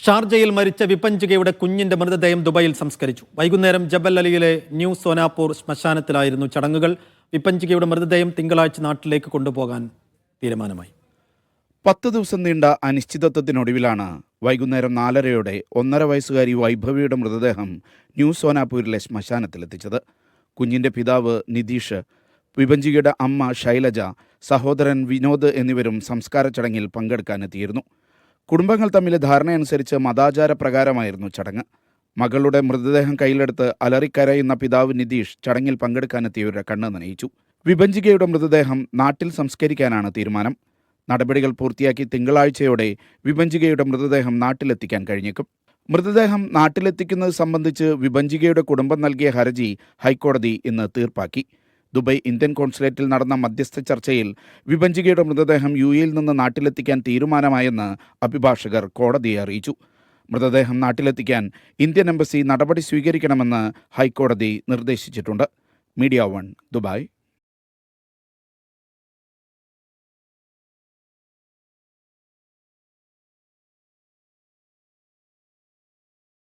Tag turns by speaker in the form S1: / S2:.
S1: ഷാർജയിൽ മരിച്ച വിപഞ്ചികയുടെ കുഞ്ഞിന്റെ മൃതദേഹം ദുബായിൽ സംസ്കരിച്ചു. വൈകുന്നേരം ജബൽ അലിയിലെ ന്യൂ സോനാപൂർ ശ്മശാനത്തിലായിരുന്നു ചടങ്ങുകൾ. വിപഞ്ചികയുടെ മൃതദേഹം തിങ്കളാഴ്ച നാട്ടിലേക്ക് കൊണ്ടുപോകാൻ തീരുമാനമായി.
S2: 10 ദിവസം നീണ്ട അനിശ്ചിതത്വത്തിനൊടുവിലാണ് വൈകുന്നേരം 4:30-ഓടെ 1.5 വയസ്സുകാരി വൈഭവിയുടെ മൃതദേഹം ന്യൂ സോനാപൂരിലെ ശ്മശാനത്തിലെത്തിച്ചത്. കുഞ്ഞിന്റെ പിതാവ് നിതീഷ്, വിപഞ്ചികയുടെ അമ്മ ശൈലജ, സഹോദരൻ വിനോദ് എന്നിവരും സംസ്കാര ചടങ്ങിൽ പങ്കെടുക്കാനെത്തിയിരുന്നു. കുടുംബങ്ങൾ തമ്മിൽ ധാരണയനുസരിച്ച് മതാചാര പ്രകാരമായിരുന്നു ചടങ്ങ്. മകളുടെ മൃതദേഹം കയ്യിലെടുത്ത് അലറിക്കരയുന്ന പിതാവ് നിതീഷ് ചടങ്ങിൽ പങ്കെടുക്കാനെത്തിയവരുടെ കണ്ണ് നനയിച്ചു. വിപഞ്ചികയുടെ മൃതദേഹം നാട്ടിൽ സംസ്കരിക്കാനാണ് തീരുമാനം. നടപടികൾ പൂർത്തിയാക്കി തിങ്കളാഴ്ചയോടെ വിപഞ്ചികയുടെ മൃതദേഹം നാട്ടിലെത്തിക്കാൻ കഴിഞ്ഞേക്കും. മൃതദേഹം നാട്ടിലെത്തിക്കുന്നത് സംബന്ധിച്ച് വിപഞ്ചികയുടെ കുടുംബം നൽകിയ ഹർജി ഹൈക്കോടതി ഇന്ന് തീർപ്പാക്കി. ദുബായ് ഇന്ത്യൻ കോൺസുലേറ്റിൽ നടന്ന മധ്യസ്ഥ ചർച്ചയിൽ വിപഞ്ചികയുടെ മൃതദേഹം യുഎഇയിൽ നിന്ന് നാട്ടിലെത്തിക്കാൻ തീരുമാനമായെന്ന് അഭിഭാഷകർ കോടതിയെ അറിയിച്ചു. മൃതദേഹം നാട്ടിലെത്തിക്കാൻ ഇന്ത്യൻ എംബസി നടപടി സ്വീകരിക്കണമെന്ന് ഹൈക്കോടതി നിർദ്ദേശിച്ചിട്ടുണ്ട്. Media 1 Dubai.